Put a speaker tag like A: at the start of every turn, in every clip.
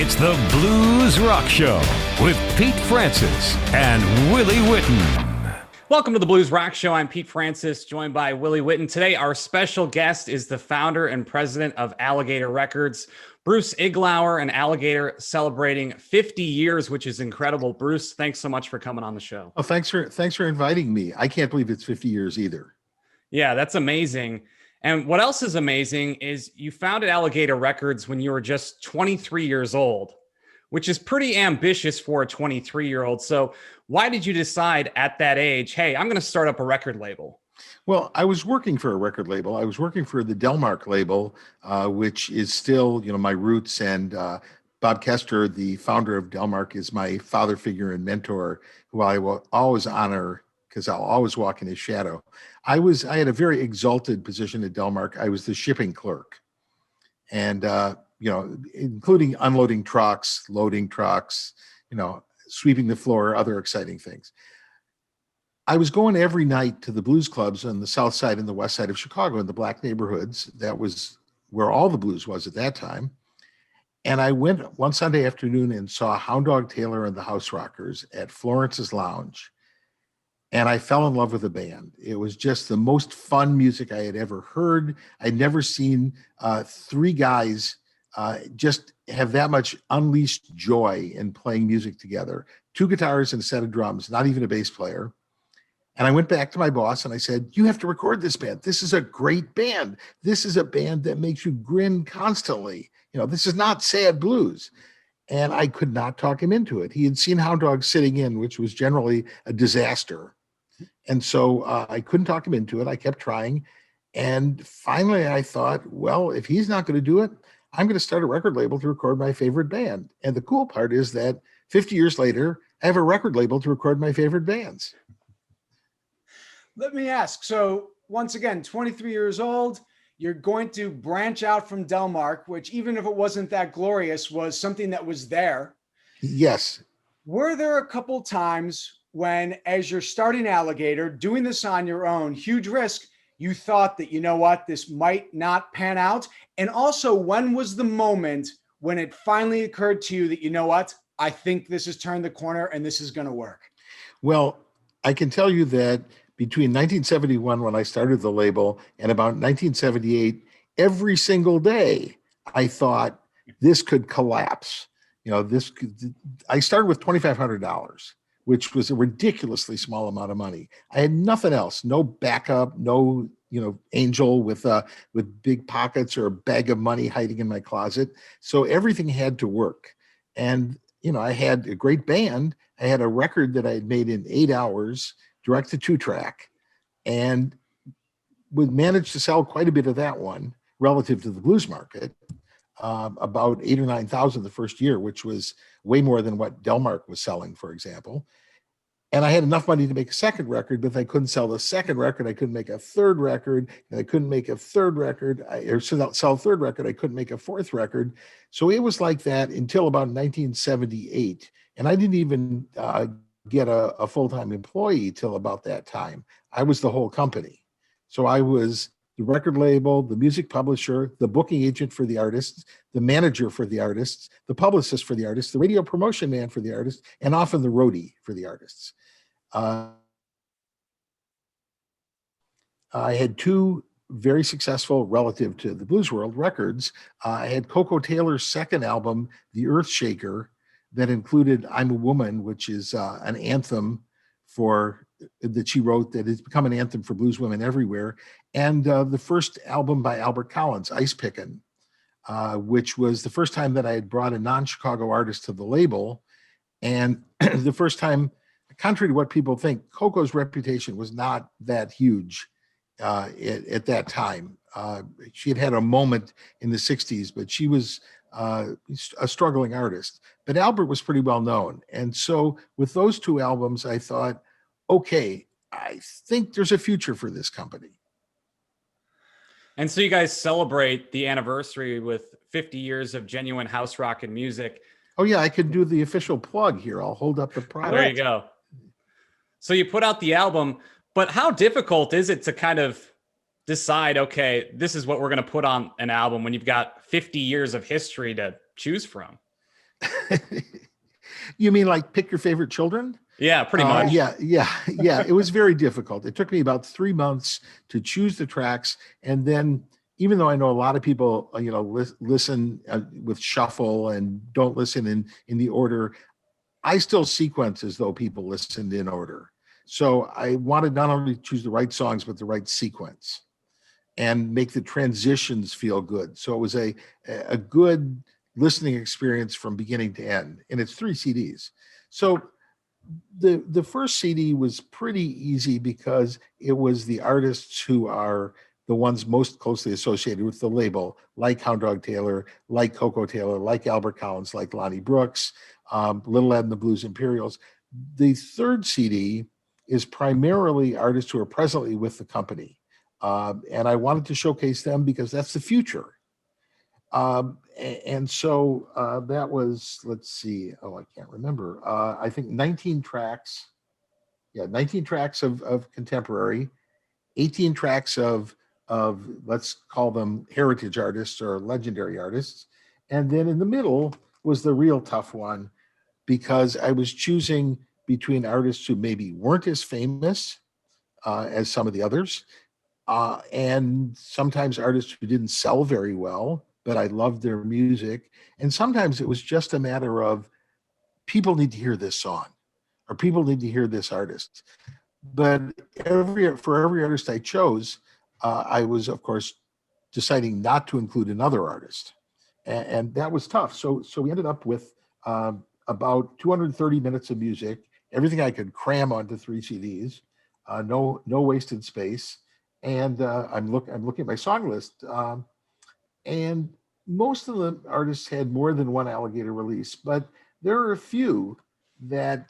A: It's the Blues Rock Show with Pete Francis and Willie Witten.
B: Welcome to the Blues Rock Show. I'm Pete Francis, joined by Willie Witten. Today, our special guest is the founder and president of Alligator Records, Bruce Iglauer, and Alligator celebrating 50 years, which is incredible. Bruce, thanks so much for coming on the show.
C: Oh, thanks for inviting me. I can't believe it's 50 years either.
B: Yeah, that's amazing. And what else is amazing is you founded Alligator Records when you were just 23 years old, which is pretty ambitious for a 23-year-old. So why did you decide at that age, hey, I'm going to start up a record label?
C: Well, I was working for a record label. I was working for the Delmark label, which is still, my roots. And Bob Kester, the founder of Delmark, is my father figure and mentor, who I will always honor because I'll always walk in his shadow. I had a very exalted position at Delmark. I was the shipping clerk, and including unloading trucks, loading trucks, sweeping the floor, other exciting things. I was going every night to the blues clubs on the south side and the west side of Chicago in the black neighborhoods. That was where all the blues was at that time. And I went one Sunday afternoon and saw Hound Dog Taylor and the House Rockers at Florence's Lounge. And I fell in love with the band. It was just the most fun music I had ever heard. I'd never seen three guys just have that much unleashed joy in playing music together. Two guitars and a set of drums, not even a bass player. And I went back to my boss and I said, you have to record this band. This is a great band. This is a band that makes you grin constantly. This is not sad blues. And I could not talk him into it. He had seen Hound Dog sitting in, which was generally a disaster. And so I couldn't talk him into it. I kept trying. And finally I thought, well, if he's not going to do it, I'm going to start a record label to record my favorite band. And the cool part is that 50 years later, I have a record label to record my favorite bands.
D: Let me ask. So once again, 23 years old, you're going to branch out from Delmark, which even if it wasn't that glorious, was something that was there.
C: Yes.
D: Were there a couple times when, as you're starting Alligator, doing this on your own, huge risk, you thought that, this might not pan out? And also, when was the moment when it finally occurred to you that, I think this has turned the corner and this is going to work?
C: Well, I can tell you that between 1971, when I started the label, and about 1978, every single day, I thought this could collapse. I started with $2,500, which was a ridiculously small amount of money. I had nothing else, no backup, no, angel with big pockets or a bag of money hiding in my closet. So everything had to work. And, I had a great band. I had a record that I had made in 8 hours, direct to 2-track, and would manage to sell quite a bit of that one relative to the blues market, about 8,000 or 9,000 the first year, which was way more than what Delmark was selling, for example. And I had enough money to make a second record, but if I couldn't sell the second record, I couldn't make a third record, and I couldn't make a third record, or sell a third record, I couldn't make a fourth record. So it was like that until about 1978. And I didn't even get a full-time employee till about that time. I was the whole company. So I was the record label, the music publisher, the booking agent for the artists, the manager for the artists, the publicist for the artists, the radio promotion man for the artists, and often the roadie for the artists. I had two very successful, relative to the blues world, records. I had Coco Taylor's second album, The Earth Shaker, that included I'm a Woman, which is an anthem that she wrote that has become an anthem for blues women everywhere. And the first album by Albert Collins, Ice Pickin', which was the first time that I had brought a non-Chicago artist to the label. And the first time, contrary to what people think, Coco's reputation was not that huge at that time. She had a moment in the 60s, but she was a struggling artist. But Albert was pretty well known. And so with those two albums, I thought, okay, I think there's a future for this company.
B: And so you guys celebrate the anniversary with 50 years of genuine house rock and music.
C: Oh yeah, I could do the official plug here. I'll hold up the product.
B: There you go. So you put out the album, but how difficult is it to kind of decide, okay, this is what we're going to put on an album when you've got 50 years of history to choose from?
C: You mean like pick your favorite children?
B: Yeah, pretty much.
C: Yeah. It was very difficult. It took me about 3 months to choose the tracks. And then, even though I know a lot of people, listen with shuffle and don't listen in the order, I still sequence as though people listened in order. So I wanted not only to choose the right songs, but the right sequence and make the transitions feel good. So it was a good listening experience from beginning to end. And it's 3 CDs. So the first CD was pretty easy because it was the artists who are the ones most closely associated with the label, like Hound Dog Taylor, like Coco Taylor, like Albert Collins, like Lonnie Brooks, Little Ed and the Blues Imperials. The third CD is primarily artists who are presently with the company. And I wanted to showcase them because that's the future. And so that was, let's see, I can't remember. I think 19 tracks. Yeah, 19 tracks of contemporary, 18 tracks of let's call them heritage artists or legendary artists. And then in the middle was the real tough one because I was choosing between artists who maybe weren't as famous as some of the others, and sometimes artists who didn't sell very well, but I loved their music. And sometimes it was just a matter of people need to hear this song or people need to hear this artist. But for every artist I chose, I was, of course, deciding not to include another artist. And that was tough. So we ended up with about 230 minutes of music, everything I could cram onto 3 CDs, no wasted space. And I'm looking at my song list, and most of the artists had more than one Alligator release, but there are a few that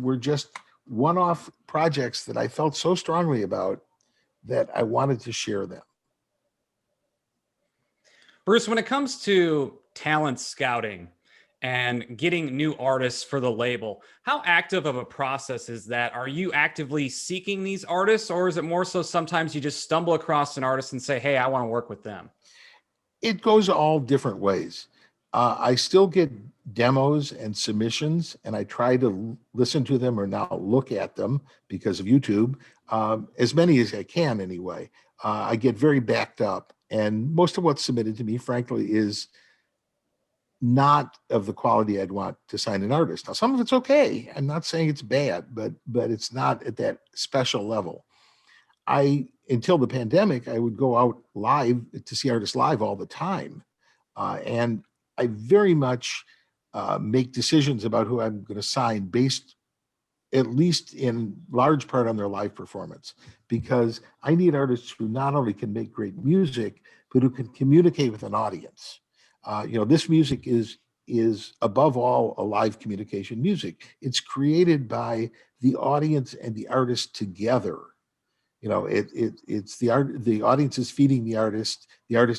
C: were just one-off projects that I felt so strongly about that I wanted to share them.
B: Bruce, when it comes to talent scouting and getting new artists for the label, how active of a process is that? Are you actively seeking these artists, or is it more so sometimes you just stumble across an artist and say, hey, I want to work with them?
C: It goes all different ways. I still get demos and submissions, and I try to listen to them or now look at them because of YouTube, as many as I can anyway. I get very backed up, and most of what's submitted to me, frankly, is not of the quality I'd want to sign an artist. Now, some of it's okay. I'm not saying it's bad, but it's not at that special level. Until the pandemic, I would go out live to see artists live all the time. And I very much make decisions about who I'm going to sign based at least in large part on their live performance, because I need artists who not only can make great music, but who can communicate with an audience. This music is above all a live communication music. It's created by the audience and the artist together. It's the audience is feeding the artist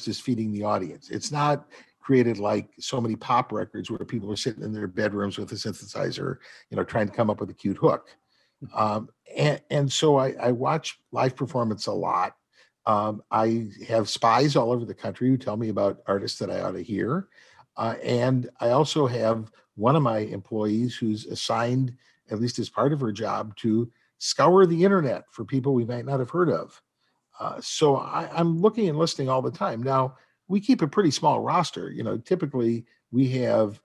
C: is feeding the audience. It's not created like so many pop records where people are sitting in their bedrooms with a synthesizer, trying to come up with a cute hook. And so I watch live performance a lot. I have spies all over the country who tell me about artists that I ought to hear. And I also have one of my employees who's assigned, at least as part of her job, to scour the internet for people we might not have heard of. So I'm looking and listening all the time. Now, we keep a pretty small roster. Typically we have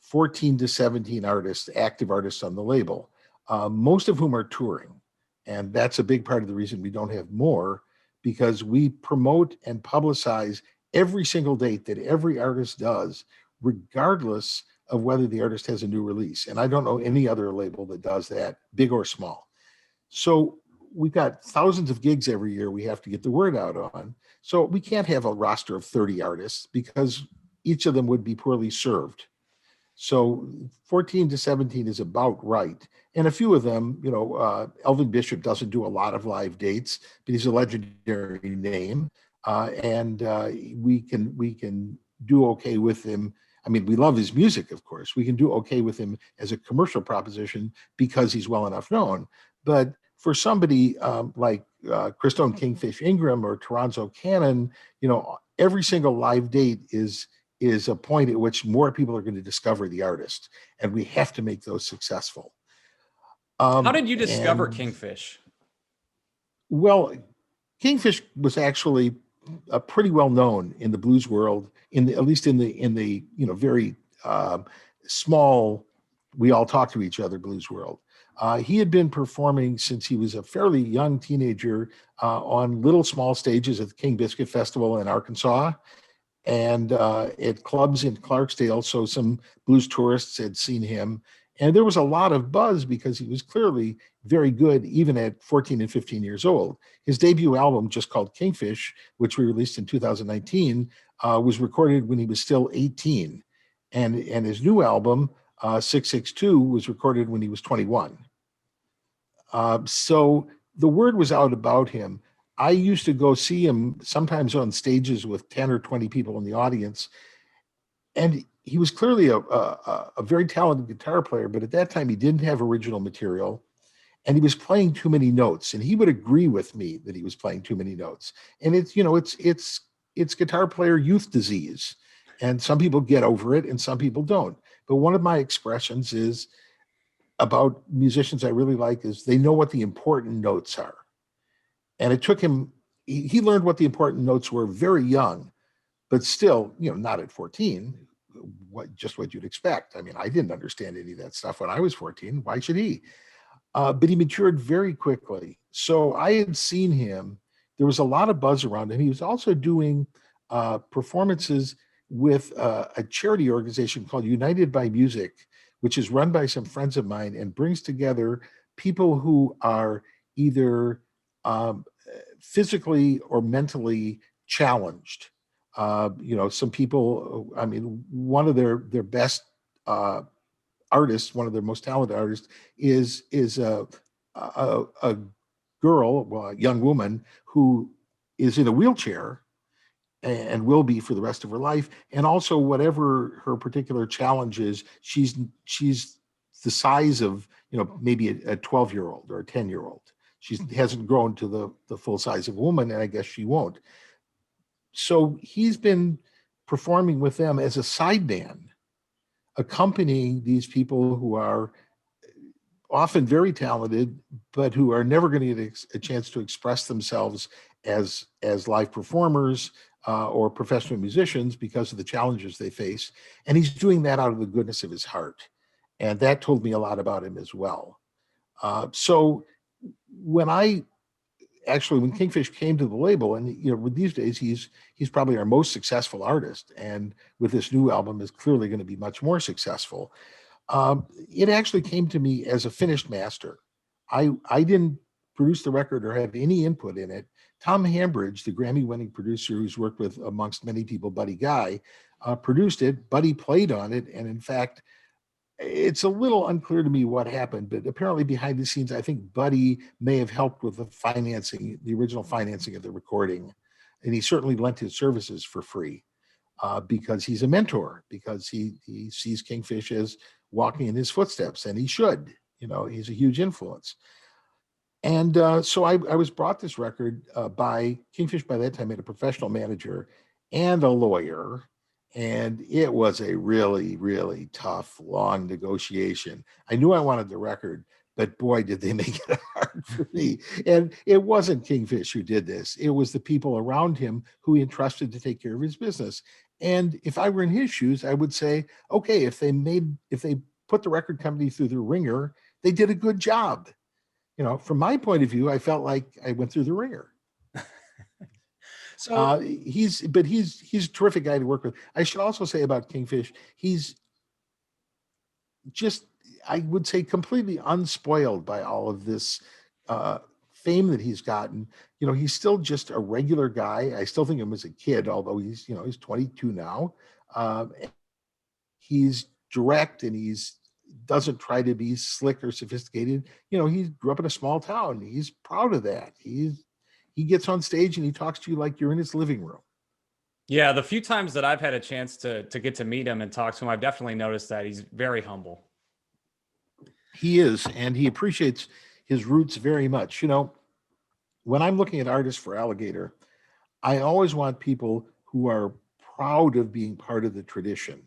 C: 14 to 17 artists, active artists on the label, most of whom are touring. And that's a big part of the reason we don't have more, because we promote and publicize every single date that every artist does, regardless of whether the artist has a new release. And I don't know any other label that does that, big or small. So we've got thousands of gigs every year we have to get the word out on. So we can't have a roster of 30 artists because each of them would be poorly served. So 14 to 17 is about right. And a few of them, Elvin Bishop doesn't do a lot of live dates, but he's a legendary name. And we can do okay with him. I mean, we love his music, of course. We can do okay with him as a commercial proposition because he's well enough known. But for somebody like Christone, Kingfish, Ingram, or Toronto Cannon, every single live date is is a point at which more people are going to discover the artist, and we have to make those successful.
B: How did you discover
C: and,
B: Kingfish?
C: Well, Kingfish was actually pretty well known in the blues world, at least in the very small, we all talk to each other blues world. He had been performing since he was a fairly young teenager on little small stages at the King Biscuit Festival in Arkansas and at clubs in Clarksdale. So some blues tourists had seen him. And there was a lot of buzz because he was clearly very good, even at 14 and 15 years old. His debut album, just called Kingfish, which we released in 2019, was recorded when he was still 18. And his new album, 662, was recorded when he was 21. So the word was out about him. I used to go see him sometimes on stages with 10 or 20 people in the audience. And he was clearly a very talented guitar player, but at that time he didn't have original material and he was playing too many notes. And he would agree with me that he was playing too many notes. And it's guitar player youth disease. And some people get over it and some people don't. But one of my expressions is about musicians I really like is they know what the important notes are. And it took him, he learned what the important notes were very young, but still, not at 14, what you'd expect. I mean, I didn't understand any of that stuff when I was 14. Why should he? But he matured very quickly. So I had seen him. There was a lot of buzz around him. He was also doing performances with a charity organization called United by Music, which is run by some friends of mine and brings together people who are either physically or mentally challenged. Some people, I mean, one of their best artists, one of their most talented artists is a girl, well, a young woman who is in a wheelchair and will be for the rest of her life. And also whatever her particular challenge is, she's the size of, maybe a 12-year-old or a 10-year-old. She hasn't grown to the full size of a woman, and I guess she won't. So he's been performing with them as a sideman, accompanying these people who are often very talented, but who are never going to get a chance to express themselves as live performers or professional musicians because of the challenges they face. And he's doing that out of the goodness of his heart. And that told me a lot about him as well. So when Kingfish came to the label, and with these days he's probably our most successful artist, and with this new album is clearly going to be much more successful. It actually came to me as a finished master. I didn't produce the record or have any input in it. Tom Hambridge, the Grammy-winning producer who's worked with, amongst many people, Buddy Guy, produced it. Buddy played on it, and in fact, it's a little unclear to me what happened, but apparently behind the scenes, I think Buddy may have helped with the original financing of the recording. And he certainly lent his services for free because he's a mentor, because he sees Kingfish as walking in his footsteps, and he should. He's a huge influence. And so I was brought this record by Kingfish. By that time, had a professional manager and a lawyer. And it was a really, really tough, long negotiation. I knew I wanted the record, but boy, did they make it hard for me. And it wasn't Kingfish who did this. It was the people around him who he entrusted to take care of his business. And if I were in his shoes, I would say, okay, if they put the record company through the ringer, they did a good job. From my point of view, I felt like I went through the ringer. So he's a terrific guy to work with. I should also say about Kingfish, he's just, I would say, completely unspoiled by all of this fame that he's gotten. He's still just a regular guy. I still think of him as a kid, although he's 22 now. He's direct and doesn't try to be slick or sophisticated. He grew up in a small town. He's proud of that. He gets on stage and he talks to you like you're in his living room.
B: Yeah, the few times that I've had a chance to get to meet him and talk to him, I've definitely noticed that he's very humble.
C: He is, and he appreciates his roots very much. When I'm looking at artists for Alligator, I always want people who are proud of being part of the tradition,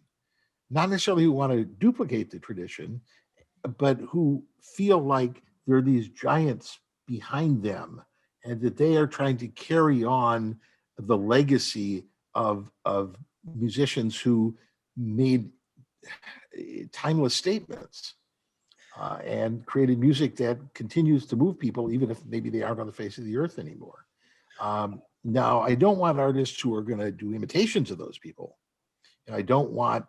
C: not necessarily who want to duplicate the tradition, but who feel like there are these giants behind them and that they are trying to carry on the legacy of musicians who made timeless statements and created music that continues to move people, even if maybe they aren't on the face of the earth anymore. Now, I don't want artists who are going to do imitations of those people. And I don't want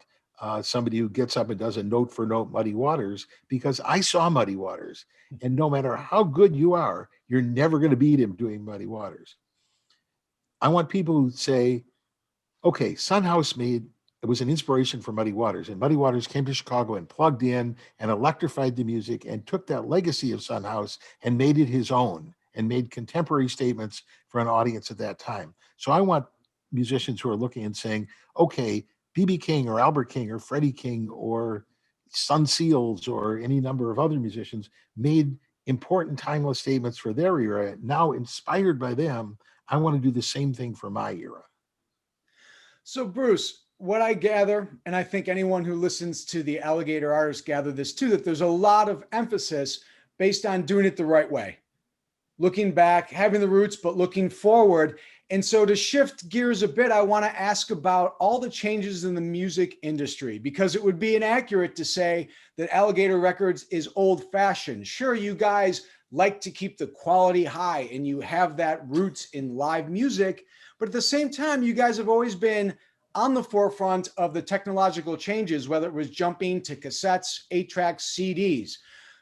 C: somebody who gets up and does a note for note Muddy Waters, because I saw Muddy Waters. And no matter how good you are, you're never going to beat him doing Muddy Waters. I want people who say, okay, Son House it was an inspiration for Muddy Waters. And Muddy Waters came to Chicago and plugged in and electrified the music and took that legacy of Son House and made it his own and made contemporary statements for an audience at that time. So I want musicians who are looking and saying, okay, B.B. King or Albert King or Freddie King or Sun Seals or any number of other musicians made important timeless statements for their era. Now, inspired by them, I want to do the same thing for my era.
D: So, Bruce, what I gather, and I think anyone who listens to the Alligator Artists gather this too, that there's a lot of emphasis based on doing it the right way. Looking back, having the roots, but looking forward. And so to shift gears a bit, I want to ask about all the changes in the music industry, because it would be inaccurate to say that Alligator Records is old-fashioned. Sure, you guys like to keep the quality high and you have that roots in live music, but at the same time, you guys have always been on the forefront of the technological changes, whether it was jumping to cassettes, 8-tracks, CDs.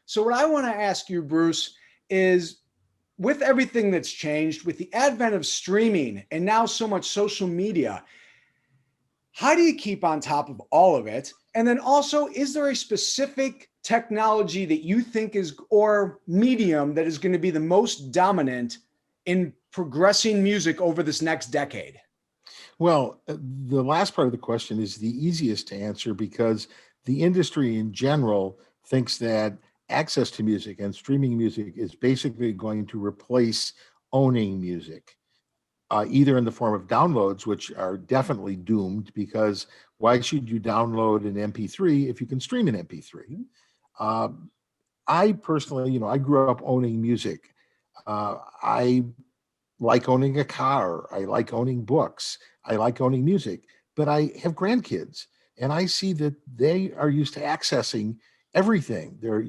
D: So what I want to ask you, Bruce, is with everything that's changed, with the advent of streaming and now so much social media, how do you keep on top of all of it? And then also, is there a specific technology that you think is, or medium that is going to be the most dominant in progressing music over this next decade?
C: Well, the last part of the question is the easiest to answer because the industry in general thinks that access to music and streaming music is basically going to replace owning music, either in the form of downloads, which are definitely doomed because why should you download an MP3 if you can stream an MP3? I personally, I grew up owning music. I like owning a car. I like owning books. I like owning music, but I have grandkids and I see that they are used to accessing everything. They're,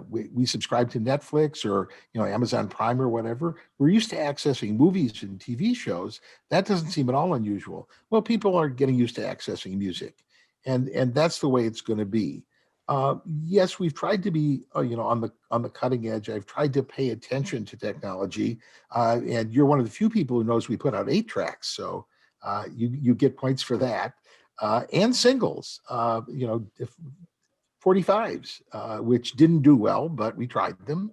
C: we subscribe to Netflix or, Amazon Prime or whatever. We're used to accessing movies and TV shows. That doesn't seem at all unusual. Well, people are getting used to accessing music and that's the way it's going to be. Yes, we've tried to be, on the cutting edge. I've tried to pay attention to technology, and you're one of the few people who knows we put out 8-tracks, so you get points for that, and singles, 45s, which didn't do well, but we tried them,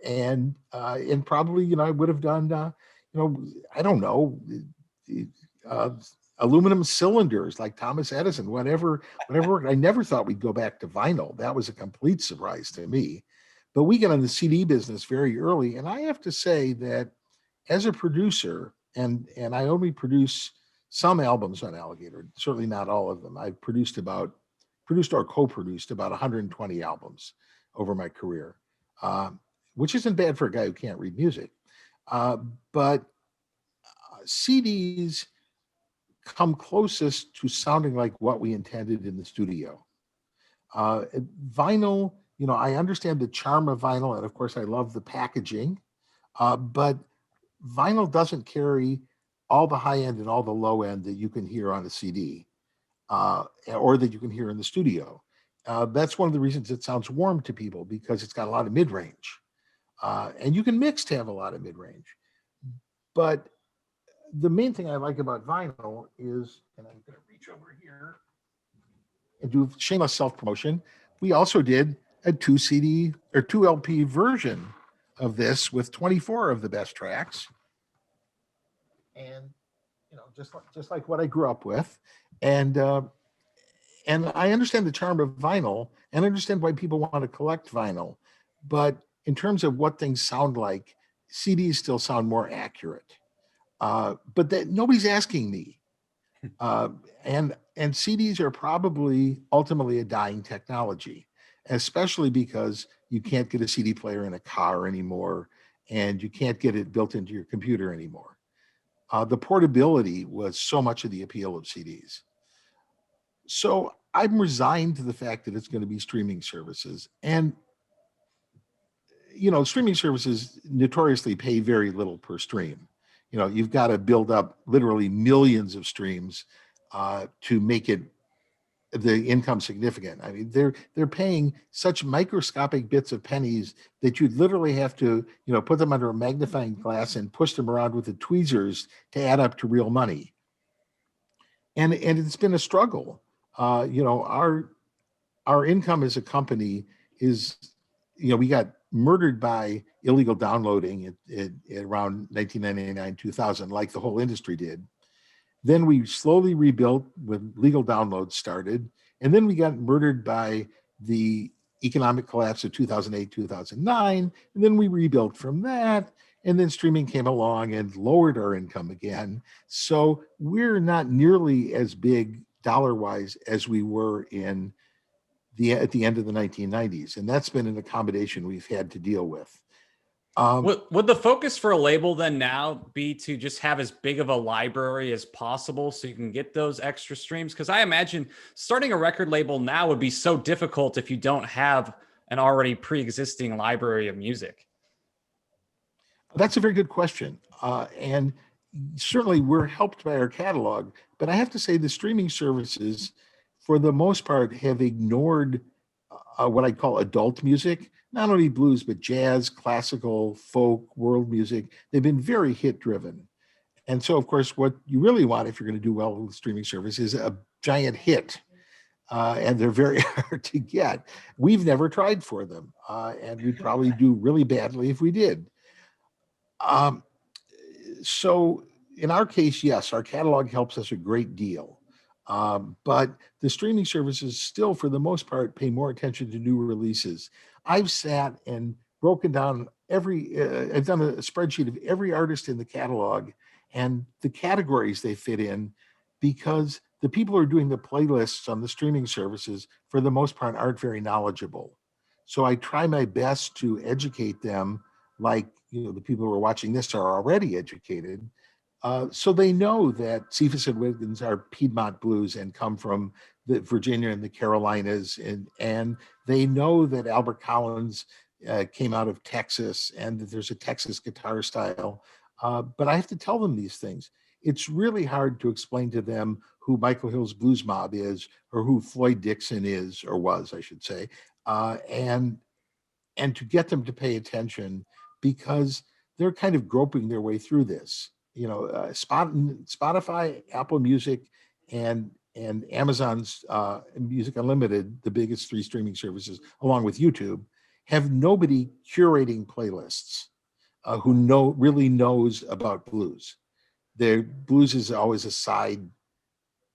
C: and probably I would have done, I don't know. Aluminum cylinders like Thomas Edison, whatever. I never thought we'd go back to vinyl. That was a complete surprise to me. But we get on the CD business very early. And I have to say that as a producer, and I only produce some albums on Alligator, certainly not all of them. I've produced or co-produced about 120 albums over my career, which isn't bad for a guy who can't read music. But CDs come closest to sounding like what we intended in the studio. Vinyl, I understand the charm of vinyl, and of course I love the packaging, but vinyl doesn't carry all the high end and all the low end that you can hear on a CD, or that you can hear in the studio. That's one of the reasons it sounds warm to people, because it's got a lot of mid-range. And you can mix to have a lot of mid-range. But the main thing I like about vinyl is, and I'm going to reach over here and do shameless self-promotion. We also did a 2 CD or 2 LP version of this with 24 of the best tracks. And, just like what I grew up with. And I understand the charm of vinyl and I understand why people want to collect vinyl. But in terms of what things sound like, CDs still sound more accurate. But nobody's asking me. Uh, and CDs are probably ultimately a dying technology, especially because you can't get a CD player in a car anymore, and you can't get it built into your computer anymore. The portability was so much of the appeal of CDs. So I'm resigned to the fact that it's going to be streaming services. And, streaming services notoriously pay very little per stream. You've got to build up literally millions of streams to make it the income significant. I mean, they're paying such microscopic bits of pennies that you'd literally have to, put them under a magnifying glass and push them around with the tweezers to add up to real money. And it's been a struggle. Our income as a company is, we got murdered by illegal downloading at around 1999, 2000, like the whole industry did. Then we slowly rebuilt when legal downloads started. And then we got murdered by the economic collapse of 2008, 2009. And then we rebuilt from that. And then streaming came along and lowered our income again. So we're not nearly as big dollar wise as we were at the end of the 1990s. And that's been an accommodation we've had to deal with.
B: Would the focus for a label then now be to just have as big of a library as possible so you can get those extra streams? Because I imagine starting a record label now would be so difficult if you don't have an already pre-existing library of music.
C: That's a very good question. And certainly we're helped by our catalog, but I have to say the streaming services, for the most part, have ignored what I call adult music, not only blues, but jazz, classical, folk, world music. They've been very hit driven. And so, of course, what you really want if you're going to do well with streaming service is a giant hit. And they're very hard to get. We've never tried for them. And we'd probably do really badly if we did. So in our case, yes, our catalog helps us a great deal. But the streaming services still, for the most part, pay more attention to new releases. I've sat and broken down I've done a spreadsheet of every artist in the catalog and the categories they fit in, because the people who are doing the playlists on the streaming services, for the most part, aren't very knowledgeable. So I try my best to educate them, like, the people who are watching this are already educated. So they know that Cephas and Wiggins are Piedmont blues and come from the Virginia and the Carolinas, and they know that Albert Collins came out of Texas and that there's a Texas guitar style. But I have to tell them these things. It's really hard to explain to them who Michael Hill's Blues Mob is, or who Floyd Dixon is, or was, I should say, and to get them to pay attention, because they're kind of groping their way through this. Spotify, Apple Music, and Amazon's Music Unlimited, the biggest three streaming services, along with YouTube, have nobody curating playlists who really knows about blues. Their blues is always a side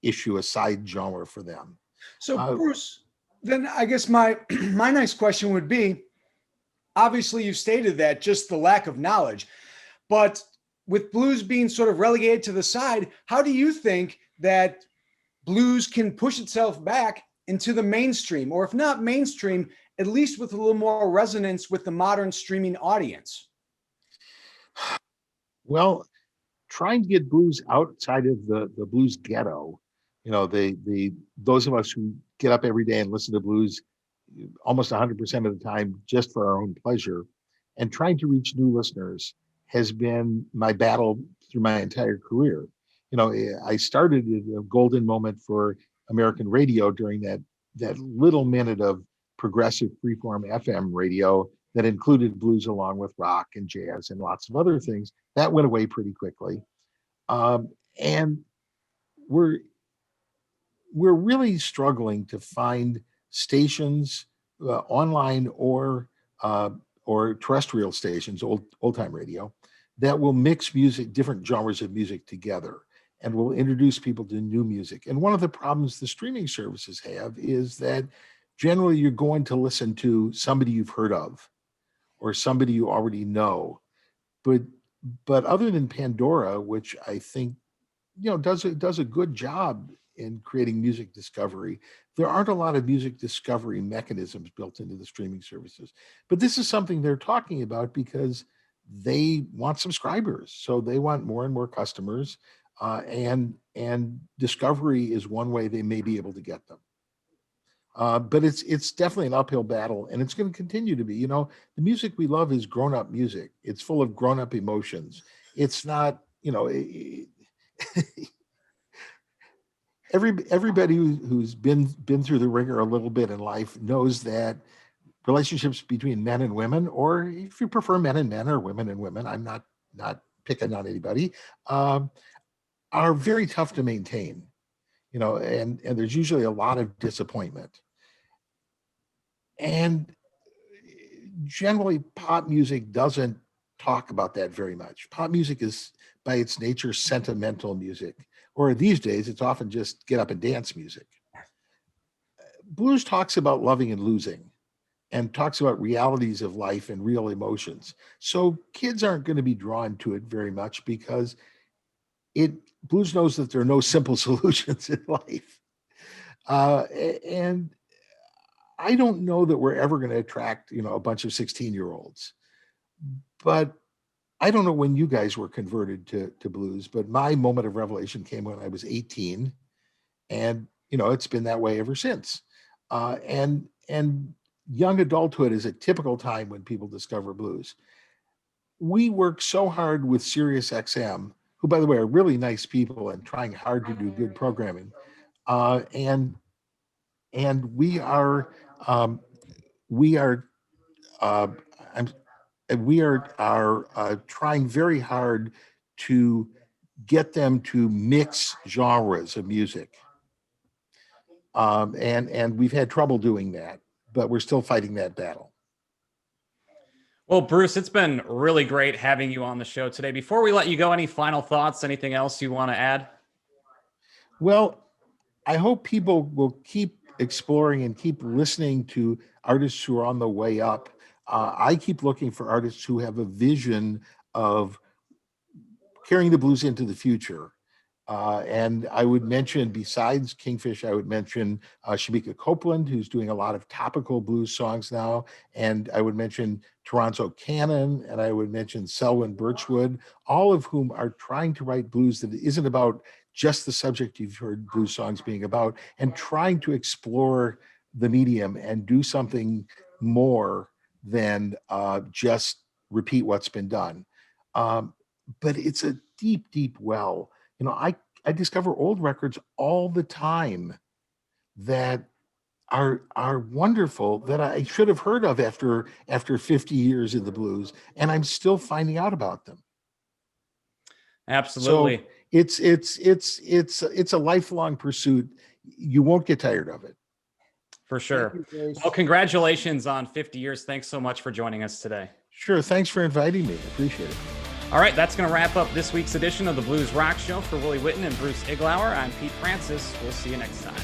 C: issue, a side genre for them.
D: So Bruce, then I guess my my next question would be, obviously you've stated that just the lack of knowledge, but with blues being sort of relegated to the side, how do you think that blues can push itself back into the mainstream, or if not mainstream, at least with a little more resonance with the modern streaming audience?
C: Well, trying to get blues outside of the blues ghetto, those of us who get up every day and listen to blues almost 100% of the time just for our own pleasure, and trying to reach new listeners has been my battle through my entire career. I started at a golden moment for American radio during that little minute of progressive freeform FM radio that included blues along with rock and jazz and lots of other things. That went away pretty quickly. And we're really struggling to find stations, online or terrestrial stations, old time radio, that will mix different genres of music together, and will introduce people to new music. And one of the problems the streaming services have is that generally you're going to listen to somebody you've heard of or somebody you already know. But other than Pandora, which I think does a good job in creating music discovery. There aren't a lot of music discovery mechanisms built into the streaming services, but this is something they're talking about because they want subscribers, so they want more and more customers, and discovery is one way they may be able to get them. But it's definitely an uphill battle, and it's going to continue to be. The music we love is grown-up music. It's full of grown-up emotions. It's not, everybody who's been through the ringer a little bit in life knows that relationships between men and women, or if you prefer men and men or women and women, I'm not picking on anybody, are very tough to maintain. And there's usually a lot of disappointment. And generally, pop music doesn't talk about that very much. Pop music is, by its nature, sentimental music, or these days, it's often just get up and dance music. Blues talks about loving and losing, and talks about realities of life and real emotions. So kids aren't going to be drawn to it very much because blues knows that there are no simple solutions in life. And I don't know that we're ever going to attract, a bunch of 16-year-olds. But I don't know when you guys were converted to blues, but my moment of revelation came when I was 18. And, it's been that way ever since. And young adulthood is a typical time when people discover blues. We work so hard with Sirius XM, who, by the way, are really nice people and trying hard to do good programming. And we are trying very hard to get them to mix genres of music. And we've had trouble doing that, but we're still fighting that battle.
B: Well, Bruce, it's been really great having you on the show today. Before we let you go, any final thoughts, anything else you want to add?
C: Well, I hope people will keep exploring and keep listening to artists who are on the way up. I keep looking for artists who have a vision of carrying the blues into the future. And I would mention, besides Kingfish, I would mention Shamika Copeland, who's doing a lot of topical blues songs now. And I would mention Toronto Cannon, and I would mention Selwyn Birchwood, all of whom are trying to write blues that isn't about just the subject you've heard blues songs being about, and trying to explore the medium and do something more than just repeat what's been done. But it's a deep, deep well. I discover old records all the time that are wonderful, that I should have heard of after 50 years in the blues, and I'm still finding out about them.
B: Absolutely.
C: So it's a lifelong pursuit. You won't get tired of it.
B: For sure. Well, congratulations on 50 years. Thanks so much for joining us today.
C: Sure. Thanks for inviting me. I appreciate it.
B: All right, that's going to wrap up this week's edition of the Blues Rock Show. For Willie Witten and Bruce Iglauer, I'm Pete Francis. We'll see you next time.